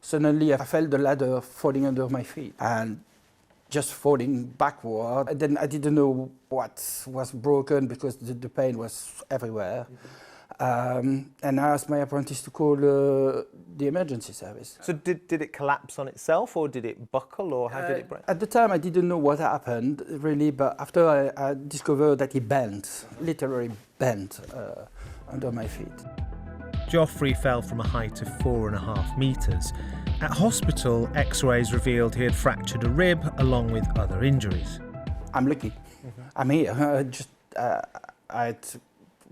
Suddenly I felt the ladder falling under my feet and just falling backward. And then I didn't know what was broken because the pain was everywhere. And I asked my apprentice to call the emergency service. So did it collapse on itself, or did it buckle, or how did it break? At the time I didn't know what happened really, but after I discovered that it bent, literally bent under my feet. Geoffrey fell from a height of 4.5 metres. At hospital, X-rays revealed he had fractured a rib along with other injuries. I'm lucky. I'm here.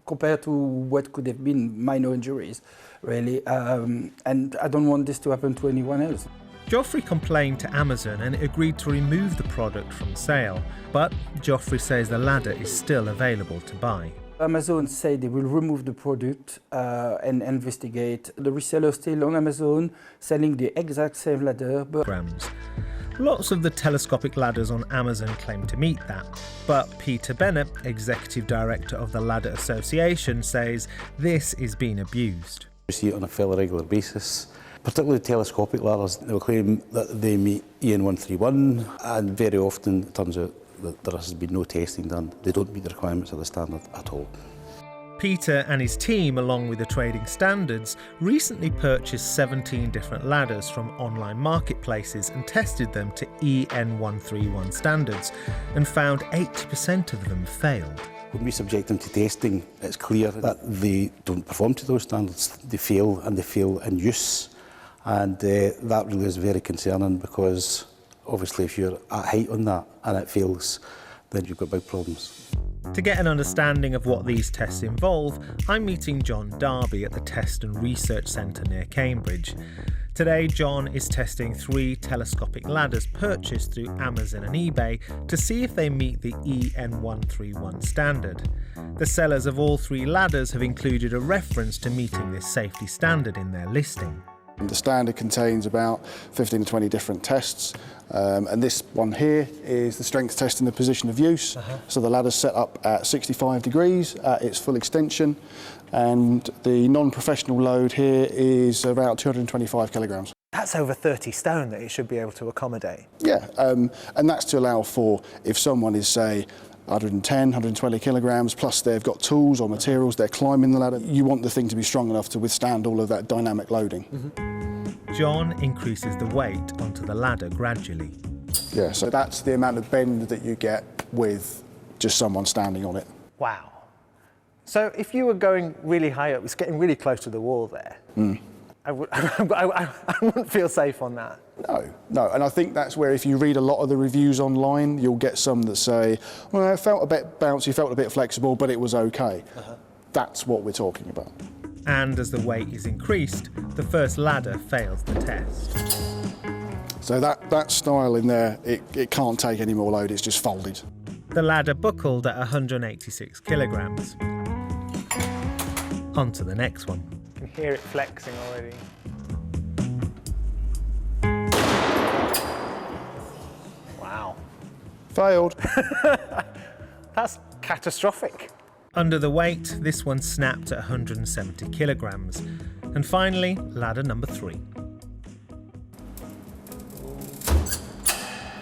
Compared to what could have been minor injuries, really, and I don't want this to happen to anyone else. Geoffrey complained to Amazon and it agreed to remove the product from sale, but Geoffrey says the ladder is still available to buy. Amazon said they will remove the product and investigate. The reseller is still on Amazon, selling the exact same ladder, but Lots of the telescopic ladders on Amazon claim to meet that, but Peter Bennett, Executive Director of the Ladder Association, says this is being abused. We see it on a fairly regular basis, particularly telescopic ladders. They'll claim that they meet EN 131, and very often it turns out that there has been no testing done. They don't meet the requirements of the standard at all. Peter and his team, along with the trading standards, recently purchased 17 different ladders from online marketplaces and tested them to EN 131 standards and found 80% of them failed. When we subject them to testing, it's clear that they don't perform to those standards. They fail, and they fail in use. And that really is very concerning, because obviously if you're at height on that and it fails, then you've got big problems. To get an understanding of what these tests involve, I'm meeting John Darby at the Test and Research Centre near Cambridge. Today, John is testing 3 telescopic ladders purchased through Amazon and eBay to see if they meet the EN 131 standard. The sellers of all 3 ladders have included a reference to meeting this safety standard in their listing. The standard contains about 15 to 20 different tests, and this one here is the strength test in the position of use. So the ladder's set up at 65 degrees at its full extension, and the non-professional load here is about 225 kilograms. That's over 30 stone that it should be able to accommodate. Yeah, and that's to allow for if someone is, say, 110, 120 kilograms, plus they've got tools or materials, they're climbing the ladder. You want the thing to be strong enough to withstand all of that dynamic loading. John increases the weight onto the ladder gradually. Yeah, so that's the amount of bend that you get with just someone standing on it. Wow. So if you were going really high up, it's getting really close to the wall there. I wouldn't feel safe on that. No, and I think that's where if you read a lot of the reviews online, you'll get some that say, well, it felt a bit bouncy, felt a bit flexible, but it was okay. That's what we're talking about. And as the weight is increased, the first ladder fails the test. So that style in there, it can't take any more load, it's just folded. The ladder buckled at 186 kilograms. On to the next one. You can hear it flexing already. Wow. Failed. That's catastrophic. Under the weight, this one snapped at 170 kilograms. And finally, ladder number 3.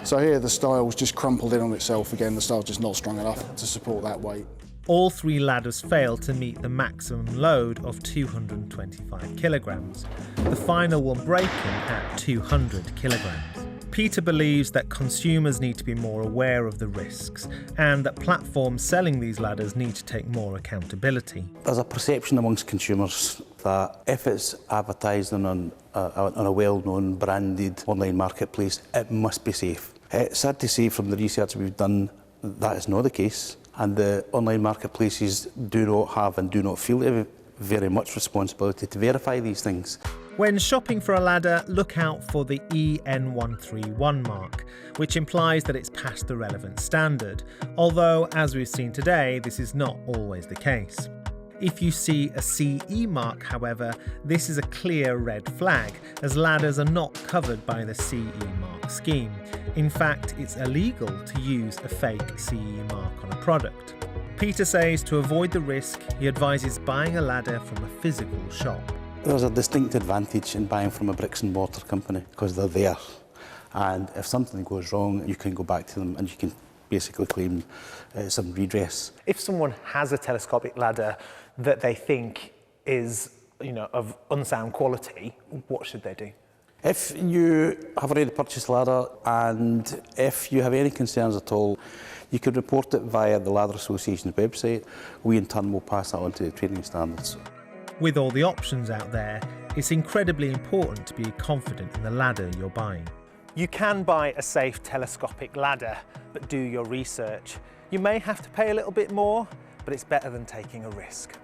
So here the style's just crumpled in on itself again. The style's just not strong enough to support that weight. All 3 ladders failed to meet the maximum load of 225 kilograms, the final one breaking at 200 kilograms. Peter believes that consumers need to be more aware of the risks and that platforms selling these ladders need to take more accountability. There's a perception amongst consumers that if it's advertised on a well-known branded online marketplace, it must be safe. It's sad to say from the research we've done that is not the case, and the online marketplaces do not have and do not feel very much responsibility to verify these things. When shopping for a ladder, look out for the EN 131 mark, which implies that it's past the relevant standard, although, as we've seen today, this is not always the case. If you see a CE mark, however, this is a clear red flag, as ladders are not covered by the CE mark scheme. In fact, it's illegal to use a fake CE mark on a product. Peter says to avoid the risk, he advises buying a ladder from a physical shop. There's a distinct advantage in buying from a bricks and mortar company because they're there. And if something goes wrong, you can go back to them and you can basically claim some redress. If someone has a telescopic ladder that they think is, of unsound quality, what should they do? If you have already purchased a ladder and if you have any concerns at all, you can report it via the Ladder Association's website. We in turn will pass that on to the training standards. With all the options out there, it's incredibly important to be confident in the ladder you're buying. You can buy a safe telescopic ladder, but do your research. You may have to pay a little bit more, but it's better than taking a risk.